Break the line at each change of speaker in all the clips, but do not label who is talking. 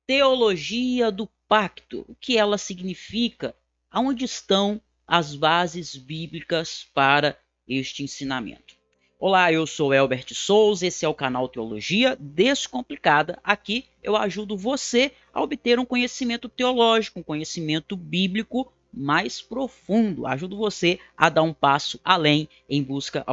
Teologia do pacto, o que ela significa, aonde estão as bases bíblicas para este ensinamento. Olá, eu sou Elbert Souza, esse é o canal Teologia Descomplicada. Aqui eu ajudo você a obter um conhecimento teológico, um conhecimento bíblico mais profundo. Ajudo você a dar um passo além em busca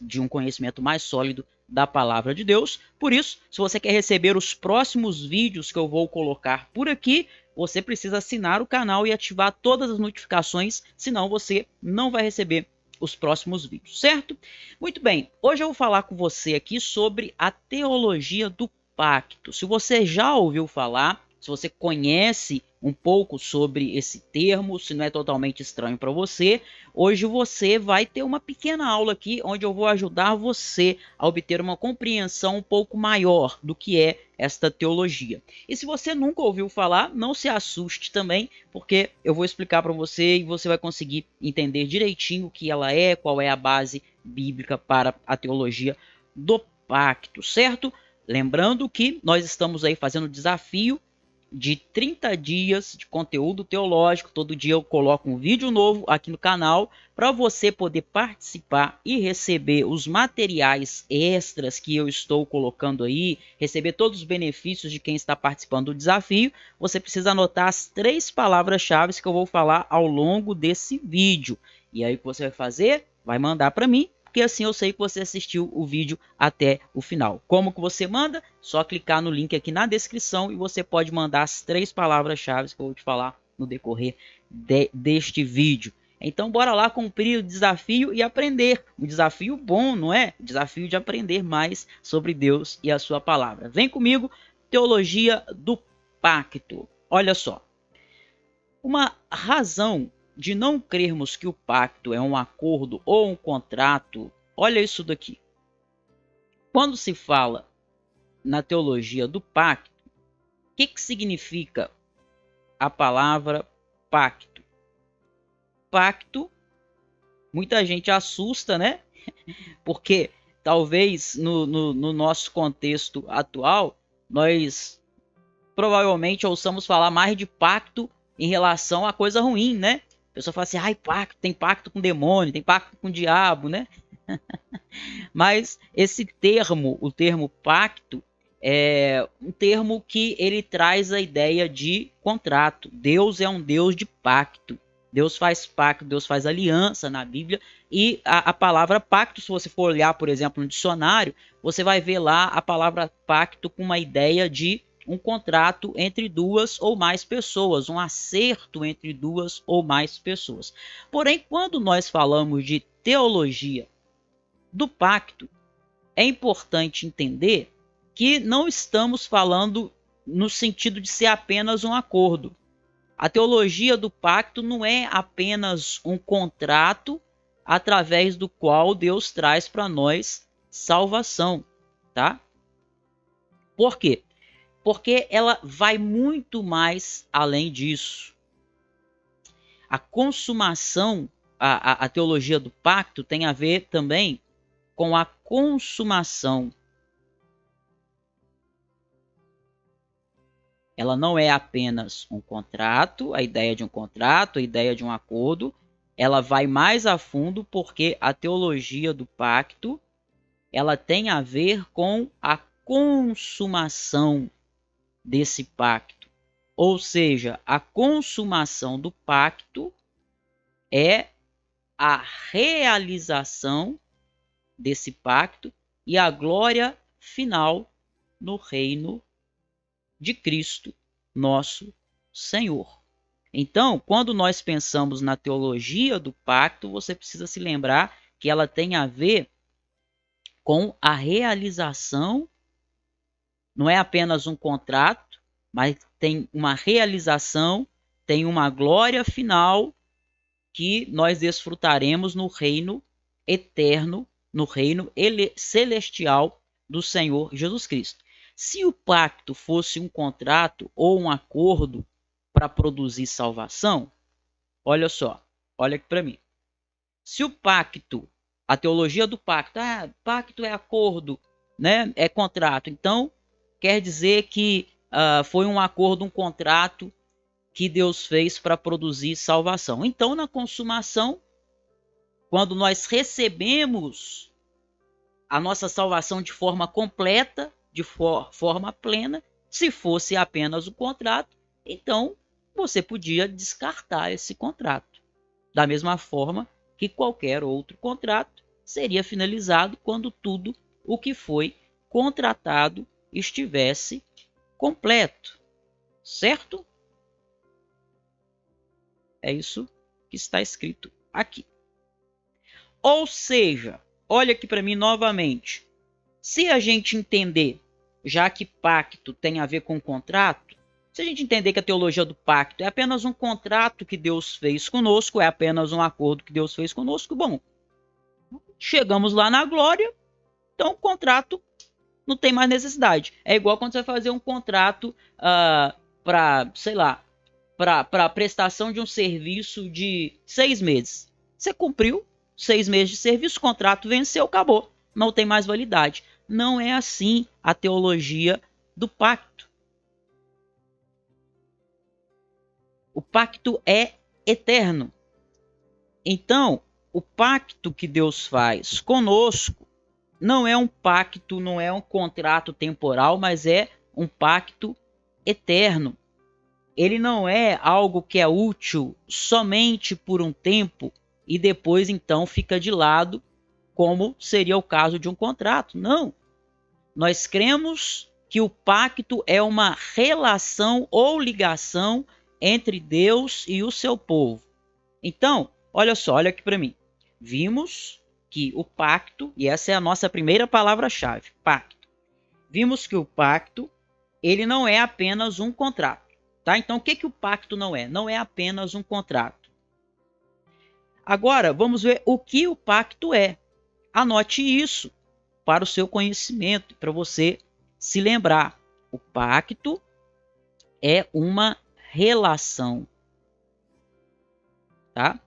de um conhecimento mais sólido da palavra de Deus. Por isso, se você quer receber os próximos vídeos que eu vou colocar por aqui, você precisa assinar o canal e ativar todas as notificações, senão você não vai receber os próximos vídeos, certo? Muito bem, hoje eu vou falar com você aqui sobre a teologia do pacto. Se você já ouviu falar, se você conhece um pouco sobre esse termo, se não é totalmente estranho para você, hoje você vai ter uma pequena aula aqui onde eu vou ajudar você a obter uma compreensão um pouco maior do que é esta teologia. E se você nunca ouviu falar, não se assuste também, porque eu vou explicar para você e você vai conseguir entender direitinho o que ela é, qual é a base bíblica para a teologia do pacto, certo? Lembrando que nós estamos aí fazendo o desafio de 30 dias de conteúdo teológico. Todo dia eu coloco um vídeo novo aqui no canal para você poder participar e receber os materiais extras que eu estou colocando aí, receber todos os benefícios de quem está participando do desafio. Você precisa anotar as 3 palavras-chave que eu vou falar ao longo desse vídeo. E aí o que você vai fazer? Vai mandar para mim, porque assim eu sei que você assistiu o vídeo até o final. Como que você manda? Só clicar no link aqui na descrição e você pode mandar as 3 palavras-chave que eu vou te falar no decorrer deste vídeo. Então bora lá cumprir o desafio e aprender. Um desafio bom, não é? Desafio de aprender mais sobre Deus e a sua palavra. Vem comigo, teologia do pacto. Olha só, uma razão de não crermos que o pacto é um acordo ou um contrato, olha isso daqui. Quando se fala na teologia do pacto, o que significa a palavra pacto? Pacto, muita gente assusta, né? Porque talvez no nosso contexto atual, nós provavelmente ouçamos falar mais de pacto em relação a coisa ruim, né? A pessoa fala assim, ai, pacto, tem pacto com demônio, tem pacto com o diabo, né? Mas esse termo, o termo pacto, é um termo que ele traz a ideia de contrato. Deus é um Deus de pacto. Deus faz pacto, Deus faz aliança na Bíblia. E a palavra pacto, se você for olhar, por exemplo, no dicionário, você vai ver lá a palavra pacto com uma ideia de um contrato entre 2 ou mais pessoas, um acerto entre 2 ou mais pessoas. Porém, quando nós falamos de teologia do pacto, é importante entender que não estamos falando no sentido de ser apenas um acordo. A teologia do pacto não é apenas um contrato através do qual Deus traz para nós salvação, tá? Por quê? Porque ela vai muito mais além disso. A consumação, a teologia do pacto tem a ver também com a consumação. Ela não é apenas um contrato, a ideia de um contrato, a ideia de um acordo. Ela vai mais a fundo porque a teologia do pacto, ela tem a ver com a consumação desse pacto. Ou seja, a consumação do pacto é a realização desse pacto e a glória final no reino de Cristo, nosso Senhor. Então, quando nós pensamos na teologia do pacto, você precisa se lembrar que ela tem a ver com a realização, não é apenas um contrato, mas tem uma realização, tem uma glória final que nós desfrutaremos no reino eterno, no reino celestial do Senhor Jesus Cristo. Se o pacto fosse um contrato ou um acordo para produzir salvação, olha só, olha aqui para mim. Se o pacto, a teologia do pacto, pacto é acordo, né? É contrato. Então, quer dizer que foi um acordo, um contrato que Deus fez para produzir salvação. Então, na consumação, quando nós recebemos a nossa salvação de forma completa, de forma plena, se fosse apenas o contrato, então você podia descartar esse contrato. Da mesma forma que qualquer outro contrato seria finalizado quando tudo o que foi contratado estivesse completo. Certo? É isso que está escrito aqui. Ou seja, olha aqui para mim novamente. Se a gente entender, já que pacto tem a ver com contrato, se a gente entender que a teologia do pacto é apenas um contrato que Deus fez conosco, é apenas um acordo que Deus fez conosco, bom, chegamos lá na glória, então o contrato não tem mais necessidade. É igual quando você vai fazer um contrato para, sei lá, para prestação de um serviço de 6 meses. Você cumpriu 6 meses de serviço, o contrato venceu, acabou. Não tem mais validade. Não é assim a teologia do pacto. O pacto é eterno. Então, o pacto que Deus faz conosco não é um pacto, não é um contrato temporal, mas é um pacto eterno. Ele não é algo que é útil somente por um tempo e depois então fica de lado, como seria o caso de um contrato. Não. Nós cremos que o pacto é uma relação ou ligação entre Deus e o seu povo. Então, olha só, olha aqui para mim. Vimos que o pacto, e essa é a nossa primeira palavra-chave, pacto. Vimos que o pacto, ele não é apenas um contrato. Tá? Então, o que o pacto não é? Não é apenas um contrato. Agora, vamos ver o que o pacto é. Anote isso para o seu conhecimento, para você se lembrar. O pacto é uma relação. Tá?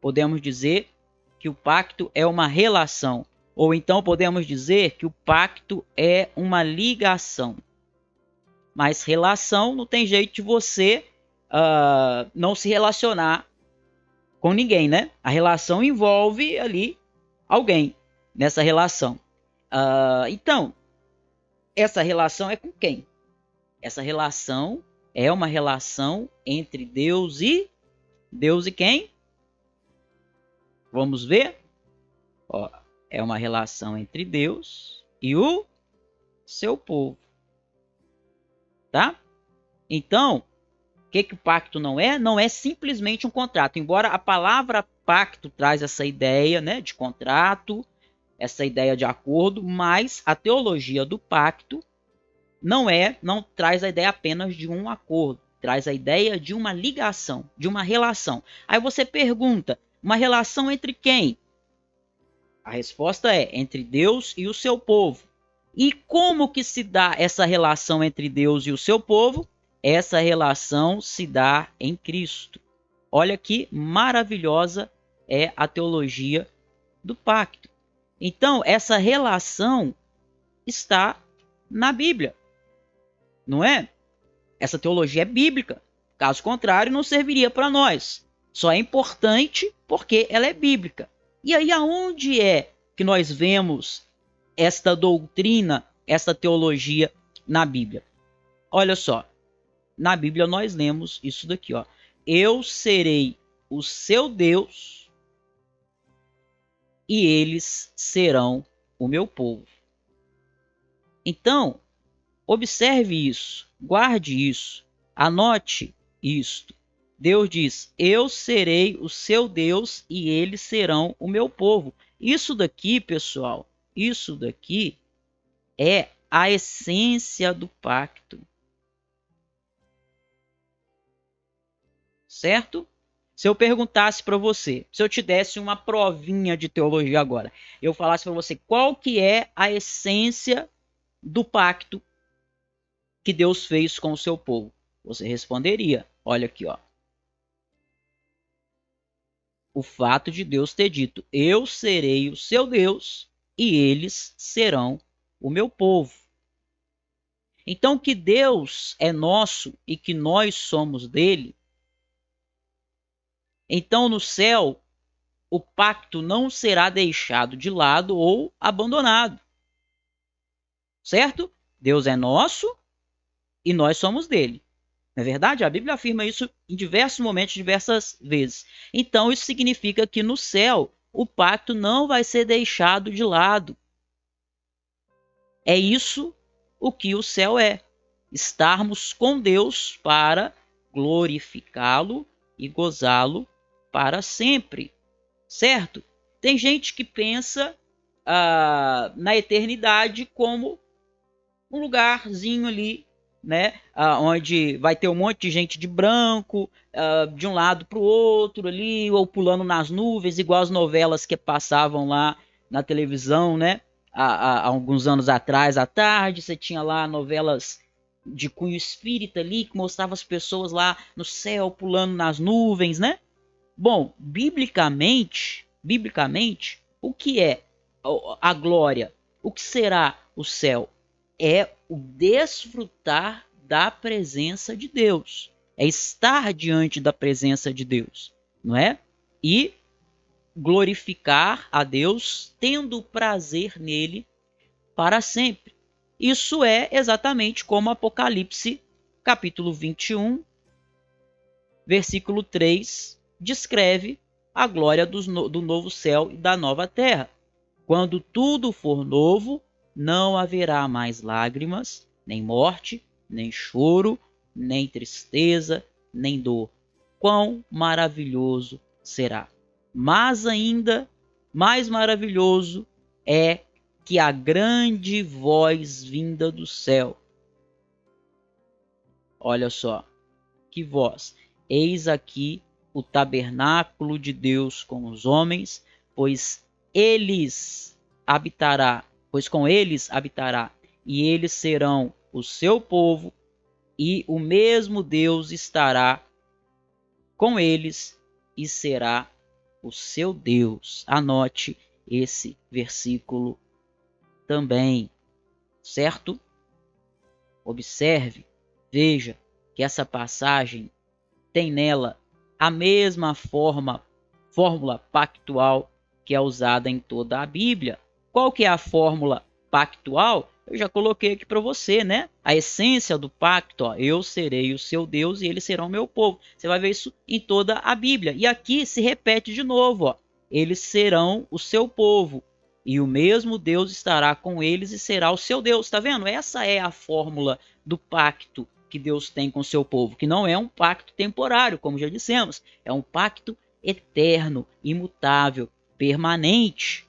Podemos dizer que o pacto é uma relação. Ou então podemos dizer que o pacto é uma ligação. Mas relação não tem jeito de você não se relacionar com ninguém, né? A relação envolve ali alguém nessa relação. Então, essa relação é com quem? Essa relação é uma relação entre Deus e quem? Vamos ver? Ó, é uma relação entre Deus e o seu povo. Tá? Então, o que o pacto não é? Não é simplesmente um contrato. Embora a palavra pacto traz essa ideia, né, de contrato, essa ideia de acordo, mas a teologia do pacto não traz a ideia apenas de um acordo, traz a ideia de uma ligação, de uma relação. Aí você pergunta, uma relação entre quem? A resposta é entre Deus e o seu povo. E como que se dá essa relação entre Deus e o seu povo? Essa relação se dá em Cristo. Olha que maravilhosa é a teologia do pacto. Então, essa relação está na Bíblia, não é? Essa teologia é bíblica. Caso contrário, não serviria para nós. Só é importante porque ela é bíblica. E aí, aonde é que nós vemos esta doutrina, esta teologia na Bíblia? Olha só, na Bíblia nós lemos isso daqui, ó. Eu serei o seu Deus e eles serão o meu povo. Então, observe isso, guarde isso, anote isto. Deus diz: eu serei o seu Deus e eles serão o meu povo. Isso daqui, pessoal, isso daqui é a essência do pacto. Certo? Se eu perguntasse para você, se eu te desse uma provinha de teologia agora, eu falasse para você qual que é a essência do pacto que Deus fez com o seu povo, você responderia, olha aqui, ó. O fato de Deus ter dito: eu serei o seu Deus e eles serão o meu povo. Então, que Deus é nosso e que nós somos dele, então no céu o pacto não será deixado de lado ou abandonado, certo? Deus é nosso e nós somos dele. Não é verdade? A Bíblia afirma isso em diversos momentos, diversas vezes. Então, isso significa que no céu o pacto não vai ser deixado de lado. É isso o que o céu é. Estarmos com Deus para glorificá-lo e gozá-lo para sempre. Certo? Tem gente que pensa na eternidade como um lugarzinho ali, né, onde vai ter um monte de gente de branco, de um lado para o outro ali, ou pulando nas nuvens, igual as novelas que passavam lá na televisão, né, há alguns anos atrás, à tarde, você tinha lá novelas de cunho espírita ali, que mostrava as pessoas lá no céu, pulando nas nuvens, né? Bom, biblicamente, o que é a glória? O que será o céu? É o desfrutar da presença de Deus. É estar diante da presença de Deus, não é? E glorificar a Deus, tendo prazer nele para sempre. Isso é exatamente como Apocalipse, capítulo 21, versículo 3, descreve a glória do novo céu e da nova terra. Quando tudo for novo, não haverá mais lágrimas, nem morte, nem choro, nem tristeza, nem dor. Quão maravilhoso será! Mas ainda mais maravilhoso é que a grande voz vinda do céu. Olha só, que voz! Eis aqui o tabernáculo de Deus com os homens, pois com eles habitará, e eles serão o seu povo, e o mesmo Deus estará com eles e será o seu Deus. Anote esse versículo também, certo? Observe, veja que essa passagem tem nela a mesma fórmula pactual que é usada em toda a Bíblia. Qual que é a fórmula pactual? Eu já coloquei aqui para você, né? A essência do pacto, ó, eu serei o seu Deus e eles serão o meu povo. Você vai ver isso em toda a Bíblia. E aqui se repete de novo, ó, eles serão o seu povo e o mesmo Deus estará com eles e será o seu Deus. Está vendo? Essa é a fórmula do pacto que Deus tem com o seu povo, que não é um pacto temporário, como já dissemos, é um pacto eterno, imutável, permanente.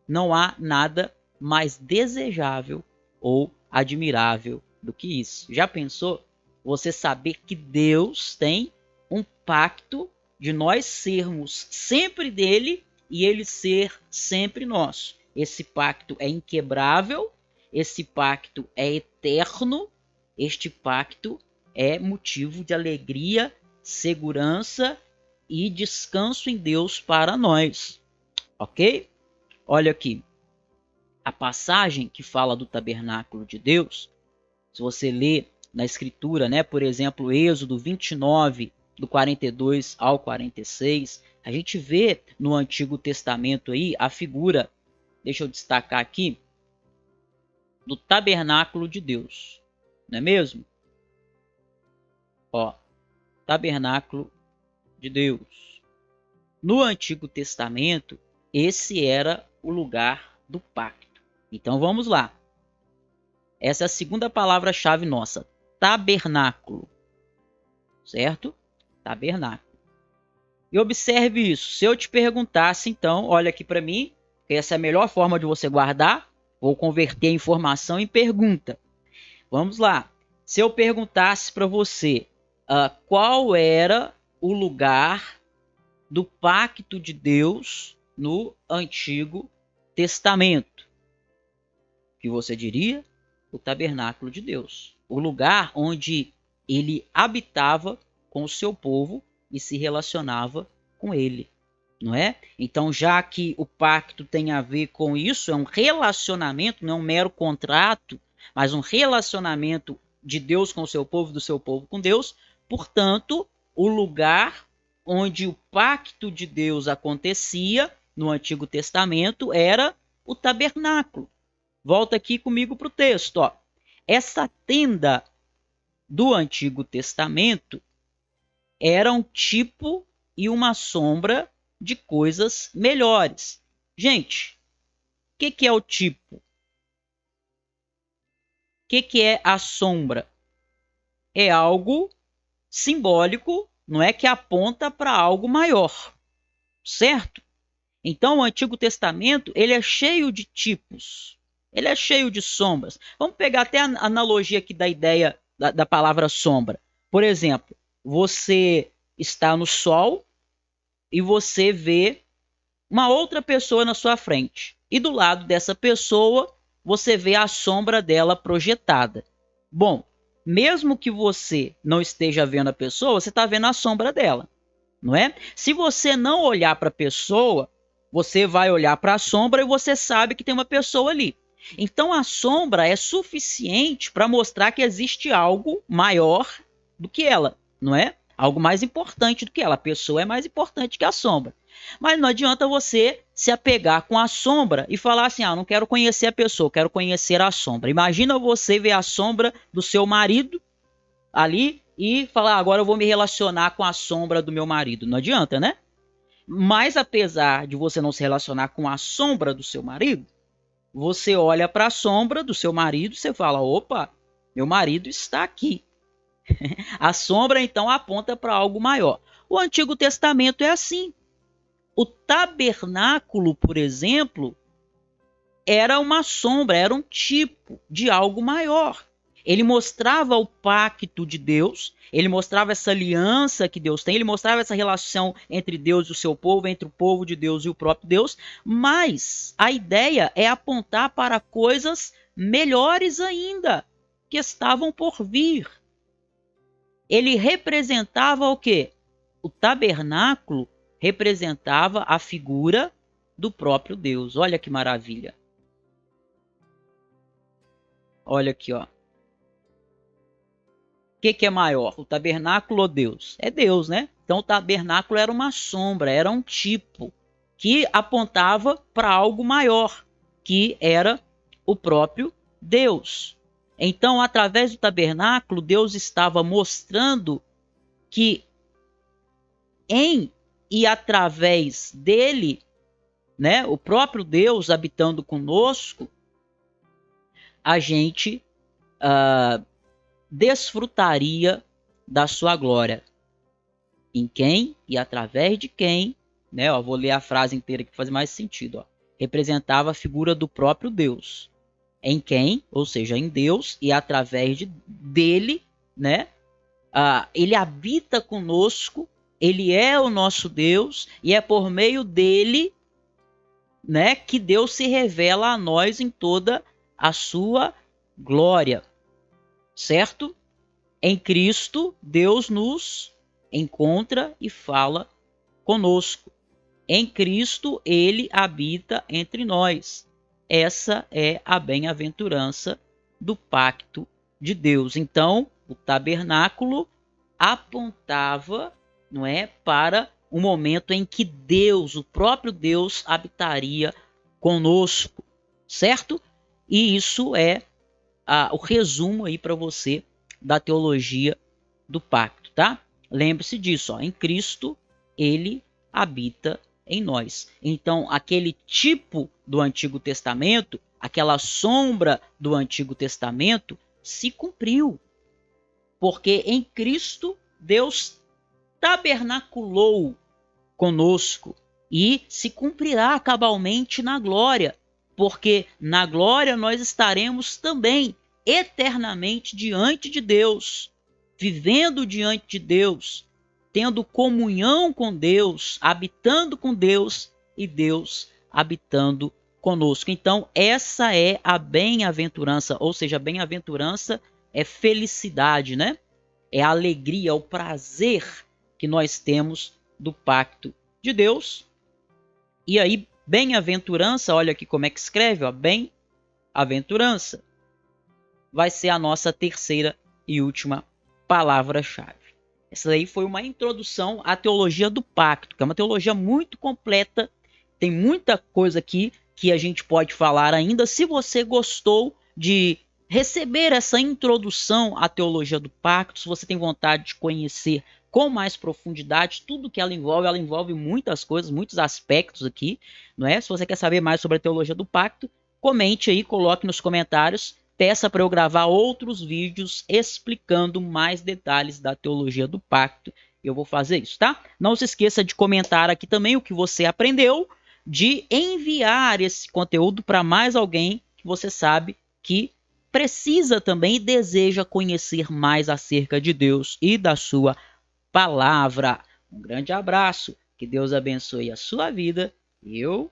Não há nada mais desejável ou admirável do que isso. Já pensou você saber que Deus tem um pacto de nós sermos sempre dele e ele ser sempre nosso? Esse pacto é inquebrável, esse pacto é eterno, este pacto é motivo de alegria, segurança e descanso em Deus para nós. Ok? Olha aqui, a passagem que fala do tabernáculo de Deus, se você lê na escritura, né, por exemplo, Êxodo 29, do 42 ao 46, a gente vê no Antigo Testamento aí a figura, deixa eu destacar aqui, do tabernáculo de Deus, não é mesmo? Ó, tabernáculo de Deus. No Antigo Testamento, esse era o lugar do pacto. Então vamos lá. Essa é a segunda palavra-chave nossa, tabernáculo. Certo? Tabernáculo. E observe isso. Se eu te perguntasse, então, olha aqui para mim, que essa é a melhor forma de você guardar, vou converter a informação em pergunta. Vamos lá. Se eu perguntasse para você qual era o lugar do pacto de Deus no Antigo Testamento, o que você diria? O tabernáculo de Deus, o lugar onde ele habitava com o seu povo e se relacionava com ele, não é? Então, já que o pacto tem a ver com isso, é um relacionamento, não é um mero contrato, mas um relacionamento de Deus com o seu povo, do seu povo com Deus. Portanto, o lugar onde o pacto de Deus acontecia no Antigo Testamento era o tabernáculo. Volta aqui comigo para o texto. Ó. Essa tenda do Antigo Testamento era um tipo e uma sombra de coisas melhores. Gente, o que é o tipo? O que é a sombra? É algo simbólico, não é, que aponta para algo maior, certo? Então o Antigo Testamento ele é cheio de tipos, ele é cheio de sombras. Vamos pegar até a analogia aqui da ideia da palavra sombra. Por exemplo, você está no sol e você vê uma outra pessoa na sua frente. E do lado dessa pessoa, você vê a sombra dela projetada. Bom, mesmo que você não esteja vendo a pessoa, você está vendo a sombra dela, não é? Se você não olhar para a pessoa, você vai olhar para a sombra e você sabe que tem uma pessoa ali. Então a sombra é suficiente para mostrar que existe algo maior do que ela, não é? Algo mais importante do que ela. A pessoa é mais importante que a sombra. Mas não adianta você se apegar com a sombra e falar assim, não quero conhecer a pessoa, quero conhecer a sombra. Imagina você ver a sombra do seu marido ali e falar, agora eu vou me relacionar com a sombra do meu marido. Não adianta, né? Mas apesar de você não se relacionar com a sombra do seu marido, você olha para a sombra do seu marido e você fala, opa, meu marido está aqui. A sombra então aponta para algo maior. O Antigo Testamento é assim. O tabernáculo, por exemplo, era uma sombra, era um tipo de algo maior. Ele mostrava o pacto de Deus, ele mostrava essa aliança que Deus tem, ele mostrava essa relação entre Deus e o seu povo, entre o povo de Deus e o próprio Deus, mas a ideia é apontar para coisas melhores ainda, que estavam por vir. Ele representava o quê? O tabernáculo representava a figura do próprio Deus. Olha que maravilha. Olha aqui, ó. O que é maior, o tabernáculo ou Deus? É Deus, né? Então o tabernáculo era uma sombra, era um tipo que apontava para algo maior, que era o próprio Deus. Então, através do tabernáculo, Deus estava mostrando que em e através dele, né, o próprio Deus habitando conosco, a gente desfrutaria da sua glória. Em quem e através de quem, né? Ó, vou ler a frase inteira que faz mais sentido. Ó. Representava a figura do próprio Deus. Em quem, ou seja, em Deus e através dele, né? Ele habita conosco, ele é o nosso Deus e é por meio dele, né, que Deus se revela a nós em toda a sua glória, certo? Em Cristo, Deus nos encontra e fala conosco. Em Cristo, ele habita entre nós. Essa é a bem-aventurança do pacto de Deus. Então, o tabernáculo apontava, não é, para um momento em que Deus, o próprio Deus, habitaria conosco, certo? E isso é o resumo aí para você da teologia do pacto, tá? Lembre-se disso, ó, em Cristo ele habita em nós. Então, aquele tipo do Antigo Testamento, aquela sombra do Antigo Testamento se cumpriu. Porque em Cristo Deus tabernaculou conosco e se cumprirá cabalmente na glória, porque na glória nós estaremos também eternamente diante de Deus, vivendo diante de Deus, tendo comunhão com Deus, habitando com Deus e Deus habitando conosco. Então, essa é a bem-aventurança, ou seja, bem-aventurança é felicidade, né? É a alegria, o prazer que nós temos do pacto de Deus. E aí, bem-aventurança, olha aqui como é que escreve, ó, bem-aventurança. vai ser a nossa terceira e última palavra-chave. Essa daí foi uma introdução à teologia do pacto, que é uma teologia muito completa. Tem muita coisa aqui que a gente pode falar ainda. Se você gostou de receber essa introdução à teologia do pacto, se você tem vontade de conhecer com mais profundidade tudo que ela envolve muitas coisas, muitos aspectos aqui, não é? Se você quer saber mais sobre a teologia do pacto, comente aí, coloque nos comentários, peça para eu gravar outros vídeos explicando mais detalhes da teologia do pacto. Eu vou fazer isso, tá? Não se esqueça de comentar aqui também o que você aprendeu, de enviar esse conteúdo para mais alguém que você sabe que precisa também e deseja conhecer mais acerca de Deus e da sua palavra. Um grande abraço, que Deus abençoe a sua vida e eu